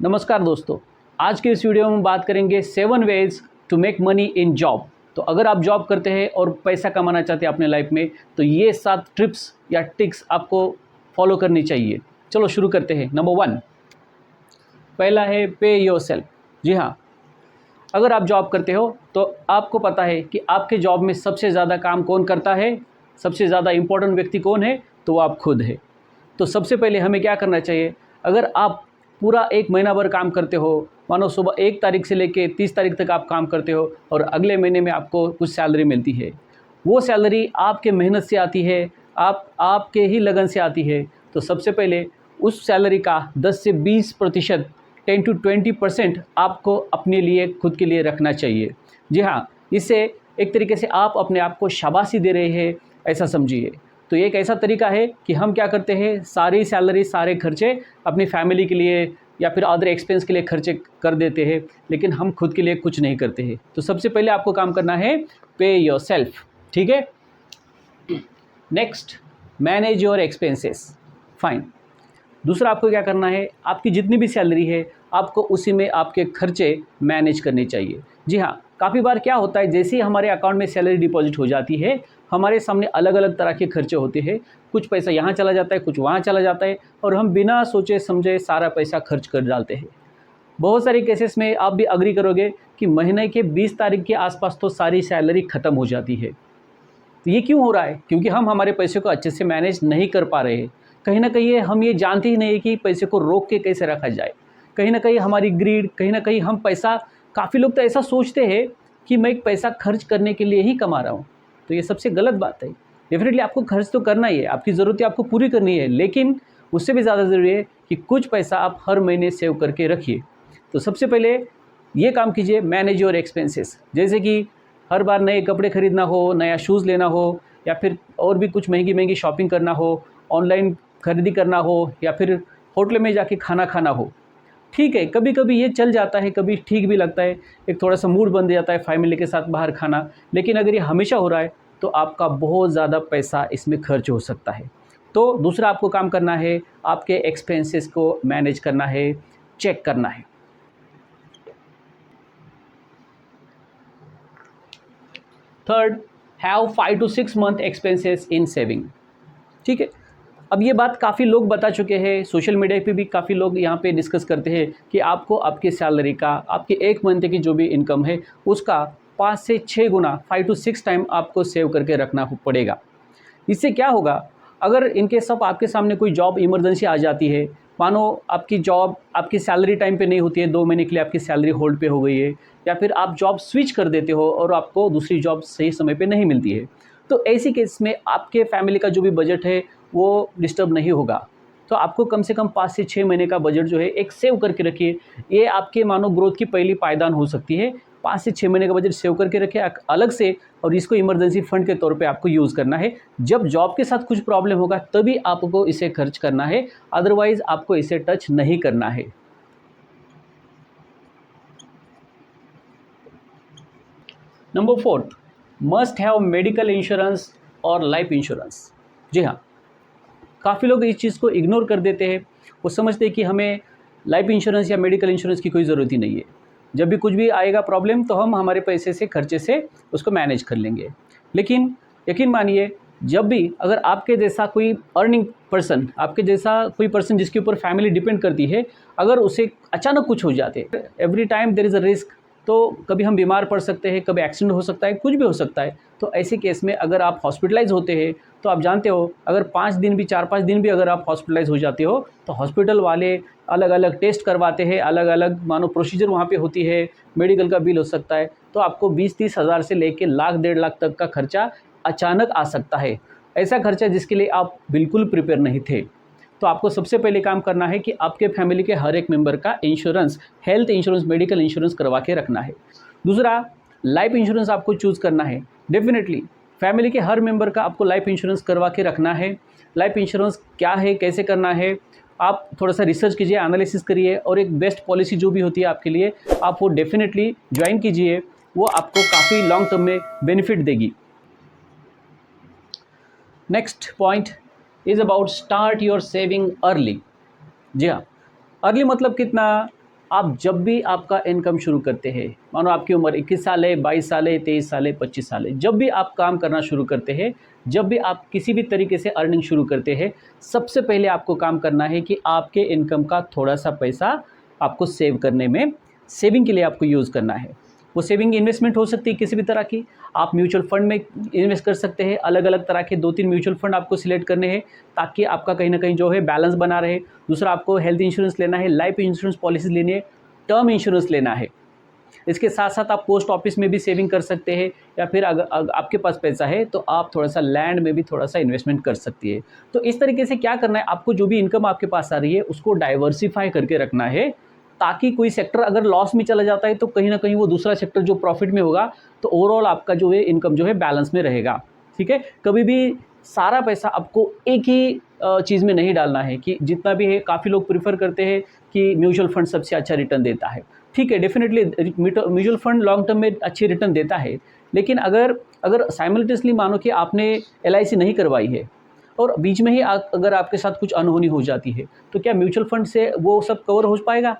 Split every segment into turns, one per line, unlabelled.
नमस्कार दोस्तों, आज के इस वीडियो में हम बात करेंगे 7 ways to make money in job. तो अगर आप जॉब करते हैं और पैसा कमाना चाहते हैं अपने लाइफ में, तो ये 7 ट्रिप्स या टिक्स आपको फॉलो करनी चाहिए। चलो शुरू करते हैं। नंबर 1, पहला है पे योरसेल्फ। जी हाँ, अगर आप जॉब करते हो तो आपको पता है कि आपके जॉब में सबसे ज़्यादा काम कौन करता है, सबसे ज़्यादा इम्पोर्टेंट व्यक्ति कौन है, तो वो आप खुद है। तो सबसे पहले हमें क्या करना चाहिए, अगर आप पूरा 1 महीना भर काम करते हो, मानो सुबह 1 तारीख से लेके 30 तारीख तक आप काम करते हो और अगले महीने में आपको कुछ सैलरी मिलती है, वो सैलरी आपके मेहनत से आती है, आपके ही लगन से आती है। तो सबसे पहले उस सैलरी का 10 से 20%, 10 to 20% आपको अपने लिए, खुद के लिए रखना चाहिए। जी हाँ, इससे एक तरीके से आप अपने आप को शाबाशी दे रहे हैं, ऐसा समझिए। तो ये एक ऐसा तरीका है कि हम क्या करते हैं, सारी सैलरी, सारे खर्चे अपनी फैमिली के लिए या फिर अदर एक्सपेंस के लिए खर्चे कर देते हैं, लेकिन हम खुद के लिए कुछ नहीं करते हैं। तो सबसे पहले आपको काम करना है पे योरसेल्फ, ठीक है। Next, manage your expenses. Fine. दूसरा आपको क्या करना है, आपकी जितनी भी सैलरी है आपको उसी में आपके खर्चे मैनेज करने चाहिए। जी हाँ, काफ़ी बार क्या होता है, जैसे ही हमारे अकाउंट में सैलरी डिपॉजिट हो जाती है, हमारे सामने अलग अलग तरह के खर्चे होते हैं। कुछ पैसा यहाँ चला जाता है, कुछ वहाँ चला जाता है, और हम बिना सोचे समझे सारा पैसा खर्च कर डालते हैं। बहुत सारे केसेस में आप भी अग्री करोगे कि महीने के 20 तारीख के आसपास तो सारी सैलरी ख़त्म हो जाती है। तो ये क्यों हो रहा है? क्योंकि हम हमारे पैसे को अच्छे से मैनेज नहीं कर पा रहे हैं। कहीं न कहीं हम ये जानते ही नहीं कि पैसे को रोक के कैसे रखा जाए। कहीं न कहीं हमारी ग्रीड, कहीं न कहीं हम पैसा, काफ़ी लोग तो ऐसा सोचते हैं कि मैं एक पैसा खर्च करने के लिए ही कमा रहा हूँ। तो ये सबसे गलत बात है। डेफ़िनेटली आपको खर्च तो करना ही है, आपकी ज़रूरतें आपको पूरी करनी है, लेकिन उससे भी ज़्यादा ज़रूरी है कि कुछ पैसा आप हर महीने सेव करके रखिए। तो सबसे पहले ये काम कीजिए, मैनेज योर एक्सपेंसेस। जैसे कि हर बार नए कपड़े खरीदना हो, नया शूज़ लेना हो, या फिर और भी कुछ महंगी-महंगी शॉपिंग करना हो, ऑनलाइन खरीदी करना हो, या फिर होटल में जाके खाना खाना हो। ठीक है, कभी-कभी ये चल जाता है, कभी ठीक भी लगता है, एक थोड़ा-सा मूड बन जाता है फैमिली के साथ बाहर खाना, लेकिन अगर ये हमेशा हो रहा है तो आपका बहुत ज़्यादा पैसा इसमें खर्च हो सकता है। तो दूसरा आपको काम करना है, आपके एक्सपेंसेस को मैनेज करना है, चेक करना है। Third, have 5 to 6 month expenses in saving. ठीक है, अब ये बात काफ़ी लोग बता चुके हैं, सोशल मीडिया पे भी काफ़ी लोग यहाँ पे डिस्कस करते हैं कि आपको आपकी सैलरी का, आपके 1 मंथ की जो भी इनकम है उसका 5 से 6 गुना, 5 to 6 टाइम आपको सेव करके रखना पड़ेगा। इससे क्या होगा, अगर इनकेस ऑफ आपके सामने कोई जॉब इमरजेंसी आ जाती है, मानो आपकी जॉब, आपकी सैलरी टाइम पे नहीं होती है, 2 महीने के लिए आपकी सैलरी होल्ड पे हो गई है, या फिर आप जॉब स्विच कर देते हो और आपको दूसरी जॉब सही समय पे नहीं मिलती है, तो ऐसी केस में आपके फैमिली का जो भी बजट है वो डिस्टर्ब नहीं होगा। तो आपको कम से कम 5 से 6 महीने का बजट जो है एक सेव करके रखिए। ये आपके मानो ग्रोथ की पहली पायदान हो सकती है। 5 से 6 महीने का बजट सेव करके रखिए अलग से, और इसको इमरजेंसी फंड के तौर पे आपको यूज़ करना है। जब जॉब के साथ कुछ प्रॉब्लम होगा तभी आपको इसे खर्च करना है, अदरवाइज़ आपको इसे टच नहीं करना है। Number 4, must have medical insurance और लाइफ इंश्योरेंस। जी हाँ, काफ़ी लोग इस चीज़ को इग्नोर कर देते हैं। वो समझते हैं कि हमें लाइफ इंश्योरेंस या मेडिकल इंश्योरेंस की कोई ज़रूरत ही नहीं है। जब भी कुछ भी आएगा प्रॉब्लम तो हम हमारे पैसे से, खर्चे से उसको मैनेज कर लेंगे। लेकिन यकीन मानिए, जब भी अगर आपके जैसा कोई अर्निंग पर्सन, आपके जैसा कोई पर्सन जिसके ऊपर फैमिली डिपेंड करती है, अगर उसे अचानक कुछ हो जाते, every time there is a risk. तो कभी हम बीमार पड़ सकते हैं, कभी एक्सीडेंट हो सकता है, कुछ भी हो सकता है। तो ऐसे केस में अगर आप हॉस्पिटलाइज़ होते हैं, तो आप जानते हो, अगर 5 दिन भी, 4-5 दिन भी अगर आप हॉस्पिटलाइज़ हो जाते हो, तो हॉस्पिटल वाले अलग-अलग टेस्ट करवाते हैं, अलग-अलग मानो प्रोसीजर वहाँ पे होती है, मेडिकल का बिल हो सकता है। तो आपको 20-30 हज़ार से लेके लाख, 1.5 लाख तक का खर्चा अचानक आ सकता है। ऐसा खर्चा जिसके लिए आप बिल्कुल प्रिपेयर नहीं थे। तो आपको सबसे पहले काम करना है कि आपके फैमिली के हर एक मेंबर का insurance, health insurance, medical insurance करवा के रखना है। दूसरा, लाइफ इंश्योरेंस आपको चूज़ करना है। डेफिनेटली फैमिली के हर मेंबर का आपको लाइफ इंश्योरेंस करवा के रखना है। लाइफ इंश्योरेंस क्या है, कैसे करना है, आप थोड़ा-सा रिसर्च कीजिए, एनालिसिस करिए, और एक बेस्ट पॉलिसी जो भी होती है आपके लिए, आप वो डेफिनेटली जॉइन कीजिए। वो आपको काफ़ी लॉन्ग टर्म में बेनिफिट देगी। Next point is about start your saving early. जी हाँ, अर्ली मतलब कितना? आप जब भी आपका इनकम शुरू करते हैं, मानो आपकी उम्र 21 साल है, 22 साल है, 23 साल है, 25 साल है, जब भी आप काम करना शुरू करते हैं, जब भी आप किसी भी तरीके से अर्निंग शुरू करते हैं, सबसे पहले आपको काम करना है कि आपके इनकम का थोड़ा-सा पैसा आपको सेव करने में, सेविंग के लिए आपको यूज़ करना है। वो सेविंग इन्वेस्टमेंट हो सकती है किसी भी तरह की, आप म्यूचुअल फंड में इन्वेस्ट कर सकते हैं। अलग-अलग तरह के 2-3 म्यूचुअल फंड आपको सिलेक्ट करने हैं ताकि आपका कहीं न कहीं जो है बैलेंस बना रहे। दूसरा, आपको हेल्थ इंश्योरेंस लेना है, लाइफ इंश्योरेंस पॉलिसीज़ लेनी है, टर्म इंश्योरेंस लेना है। इसके साथ-साथ आप पोस्ट ऑफिस में भी सेविंग कर सकते हैं, या फिर अगर आपके पास पैसा है तो आप थोड़ा-सा लैंड में भी थोड़ा-सा इन्वेस्टमेंट कर सकती है। तो इस तरीके से क्या करना है, आपको जो भी इनकम आपके पास आ रही है उसको डाइवर्सिफ़ाई करके रखना है, ताकि कोई सेक्टर अगर लॉस में चला जाता है तो कहीं न कहीं वो दूसरा सेक्टर जो प्रॉफिट में होगा, तो ओवरऑल आपका जो है इनकम जो है बैलेंस में रहेगा। ठीक है? कभी भी सारा पैसा आपको एक ही चीज़ में नहीं डालना है कि जितना भी है। काफ़ी लोग प्रेफ़र करते हैं कि म्यूचुअल फंड सबसे अच्छा रिटर्न देता है। ठीक है, definitely mutual fund long term में अच्छी रिटर्न देता है, लेकिन अगर साइमल्टेनियसली मानो कि आपने एलआईसी नहीं करवाई है और बीच में ही अगर आपके साथ कुछ अनहोनी हो जाती है, तो क्या म्यूचुअल फंड से वो सब कवर हो पाएगा?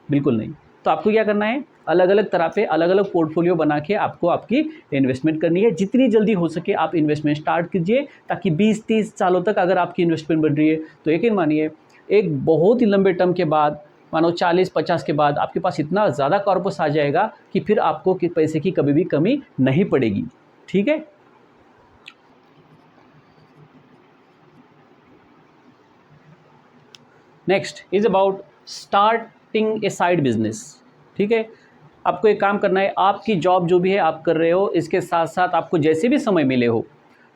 बिल्कुल नहीं। तो आपको क्या करना है, अलग-अलग तरह पे अलग-अलग पोर्टफोलियो बना के आपको आपकी इन्वेस्टमेंट करनी है। जितनी जल्दी हो सके आप इन्वेस्टमेंट स्टार्ट कीजिए, ताकि 20-30 सालों तक अगर आपकी इन्वेस्टमेंट बन रही है, तो यकीन मानिए एक बहुत ही लंबे टर्म के बाद, मानो 40-50 के बाद आपके पास इतना ज़्यादा कॉर्पस आ जाएगा कि फिर आपको पैसे की कभी भी कमी नहीं पड़ेगी। ठीक है? Next is about starting A side business. ठीक है, आपको एक काम करना है, आपकी जॉब जो भी है आप कर रहे हो, इसके साथ साथ आपको जैसे भी समय मिले हो,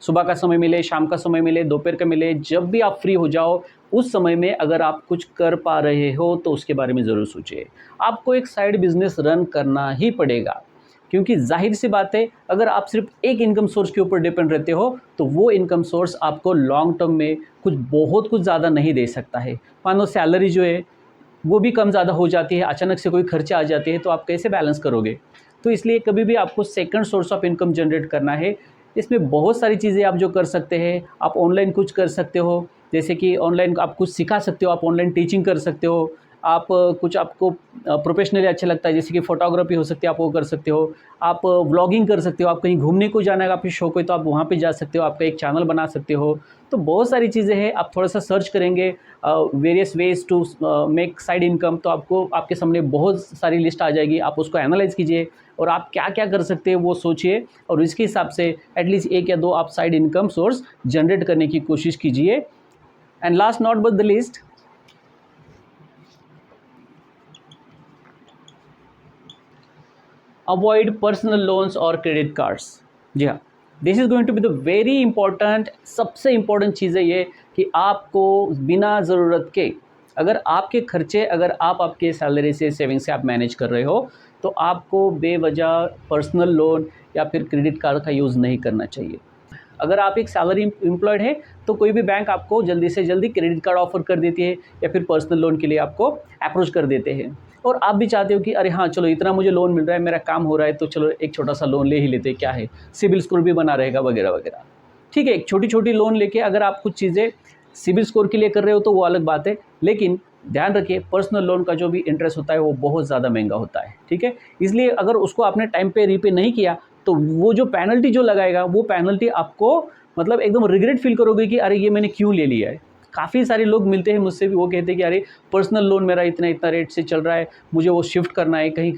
सुबह का समय मिले, शाम का समय मिले, दोपहर का मिले, जब भी आप फ्री हो जाओ, उस समय में अगर आप कुछ कर पा रहे हो तो उसके बारे में ज़रूर सोचिए। आपको एक साइड बिजनेस रन करना ही पड़ेगा, क्योंकि ज़ाहिर सी बात है, अगर आप सिर्फ एक इनकम सोर्स के ऊपर डिपेंड रहते हो तो वो इनकम सोर्स आपको लॉन्ग टर्म में कुछ ज़्यादा नहीं दे सकता है। मानो सैलरी जो है वो भी कम ज़्यादा हो जाती है, अचानक से कोई खर्चे आ जाते हैं, तो आप कैसे बैलेंस करोगे? तो इसलिए कभी भी आपको second source of income generate करना है। इसमें बहुत सारी चीज़ें आप जो कर सकते हैं, आप ऑनलाइन कुछ कर सकते हो, जैसे कि ऑनलाइन आप कुछ सिखा सकते हो, आप ऑनलाइन टीचिंग कर सकते हो, आप कुछ आपको प्रोफेशनली अच्छा लगता है, जैसे कि फ़ोटोग्राफी हो सकती है, आप वो कर सकते हो, आप व्लॉगिंग कर सकते हो, आप कहीं घूमने को जाना है, आपकी शौक है तो आप वहाँ पे जा सकते हो, आपका एक चैनल बना सकते हो। तो बहुत सारी चीज़ें हैं, आप थोड़ा-सा सर्च करेंगे various ways to make side income, तो आपको आपके सामने बहुत सारी लिस्ट आ जाएगी। आप उसको एनालाइज़ कीजिए और आप क्या-क्या कर सकते हैं वो सोचिए, और इसके हिसाब से एटलीस्ट 1 या 2 आप साइड इनकम सोर्स जनरेट करने की कोशिश कीजिए। And last not but the least, avoid personal loans और क्रेडिट कार्ड्स। जी हाँ, this is going to be the very important, सबसे इम्पॉर्टेंट चीज़ है ये कि आपको बिना ज़रूरत के, अगर आपके खर्चे अगर आप आपके सैलरी से, सेविंग से आप मैनेज कर रहे हो, तो आपको बेवजह पर्सनल लोन या फिर क्रेडिट कार्ड का यूज़ नहीं करना चाहिए। अगर आप एक सैलरी एम्प्लॉयड है तो कोई भी बैंक आपको जल्दी से जल्दी क्रेडिट कार्ड ऑफ़र कर देती है, या फिर पर्सनल लोन के लिए आपको अप्रोच कर देते हैं। और आप भी चाहते हो कि अरे हाँ, चलो इतना मुझे लोन मिल रहा है, मेरा काम हो रहा है, तो चलो एक छोटा-सा लोन ले ही लेते हैं, क्या है, सिबिल स्कोर भी बना रहेगा वगैरह-वगैरह। ठीक है, एक छोटी-छोटी लोन लेके अगर आप कुछ चीज़ें सिबिल स्कोर के लिए कर रहे हो तो वो अलग बात है, लेकिन ध्यान रखिए पर्सनल लोन का जो भी इंटरेस्ट होता है वो बहुत ज़्यादा महंगा होता है। ठीक है, इसलिए अगर उसको आपने टाइम पे रीपे नहीं किया तो वो जो पेनल्टी जो लगाएगा, वो पेनल्टी आपको मतलब एकदम रिग्रेट फील करोगे कि अरे ये मैंने क्यों ले लिया है। काफ़ी सारे लोग मिलते हैं मुझसे भी, वो कहते हैं कि अरे पर्सनल लोन मेरा इतना रेट से चल रहा है, मुझे वो शिफ्ट करना है कहीं,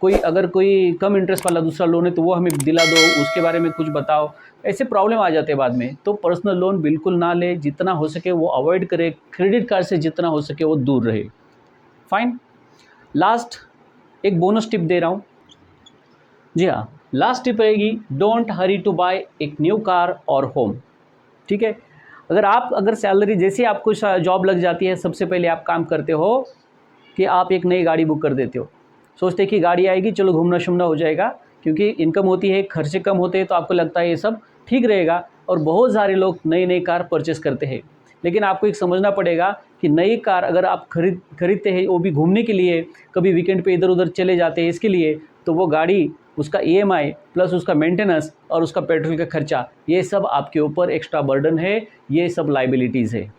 कोई कम इंटरेस्ट वाला दूसरा लोन है तो वो हमें दिला दो, उसके बारे में कुछ बताओ। ऐसे प्रॉब्लम आ जाते हैं बाद में। तो पर्सनल लोन बिल्कुल ना ले, जितना हो सके वो अवॉइड करे, क्रेडिट कार्ड से जितना हो सके वो दूर रहे। फाइन। लास्ट एक बोनस टिप दे रहा हूँ। जी हाँ, लास्ट टिप रहेगी, डोंट हरी टू बाय एक न्यू कार और होम। ठीक है, अगर सैलरी जैसे ही आपको जॉब लग जाती है, सबसे पहले आप काम करते हो कि आप एक नई गाड़ी बुक कर देते हो। सोचते हैं कि गाड़ी आएगी, चलो घूमना शूमना हो जाएगा, क्योंकि इनकम होती है, खर्चे कम होते हैं, तो आपको लगता है ये सब ठीक रहेगा, और बहुत सारे लोग नई कार परचेस करते हैं। लेकिन आपको एक समझना पड़ेगा कि नई कार अगर आप खरीदते हैं, वो भी घूमने के लिए, कभी वीकेंड पे इधर उधर चले जाते हैं इसके लिए, तो वो गाड़ी, उसका ईएमआई प्लस उसका मेंटेनेंस और उसका पेट्रोल का खर्चा, ये सब आपके ऊपर एक्स्ट्रा बर्डन है, ये सब लाइबिलिटीज़ है।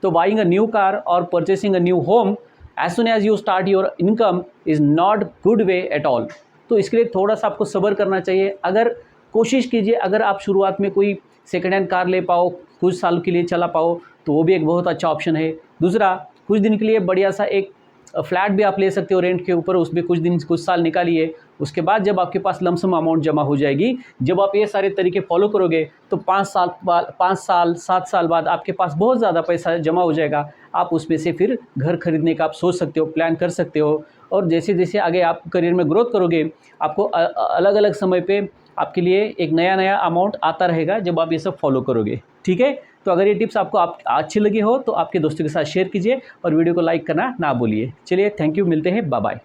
तो बाइंग अ न्यू कार और purchasing a new home as soon as you start your income is not good way at all. तो इसके लिए थोड़ा सा आपको सब्र करना चाहिए। अगर कोशिश कीजिए, अगर आप शुरुआत में कोई सेकेंड हैंड कार ले पाओ, कुछ साल के लिए चला पाओ, तो वो भी एक बहुत अच्छा ऑप्शन है। दूसरा, कुछ दिन के लिए बढ़िया सा एक फ्लैट भी आप ले सकते हो रेंट के ऊपर, उसमें कुछ दिन कुछ साल निकालिए। उसके बाद जब आपके पास लमसम अमाउंट जमा हो जाएगी, जब आप ये सारे तरीके फॉलो करोगे, तो 5 साल 7 साल बाद आपके पास बहुत ज़्यादा पैसा जमा हो जाएगा। आप उसमें से फिर घर खरीदने का आप सोच सकते हो, प्लान कर सकते हो। और जैसे जैसे आगे आप करियर में ग्रोथ करोगे, आपको अलग अलग समय पे आपके लिए एक नया नया अमाउंट आता रहेगा जब आप ये सब फॉलो करोगे। ठीक है, तो अगर ये टिप्स आपको अच्छी लगी हो तो आपके दोस्तों के साथ शेयर कीजिए और वीडियो को लाइक करना ना भूलिए। चलिए, थैंक यू, मिलते हैं, बाय बाय।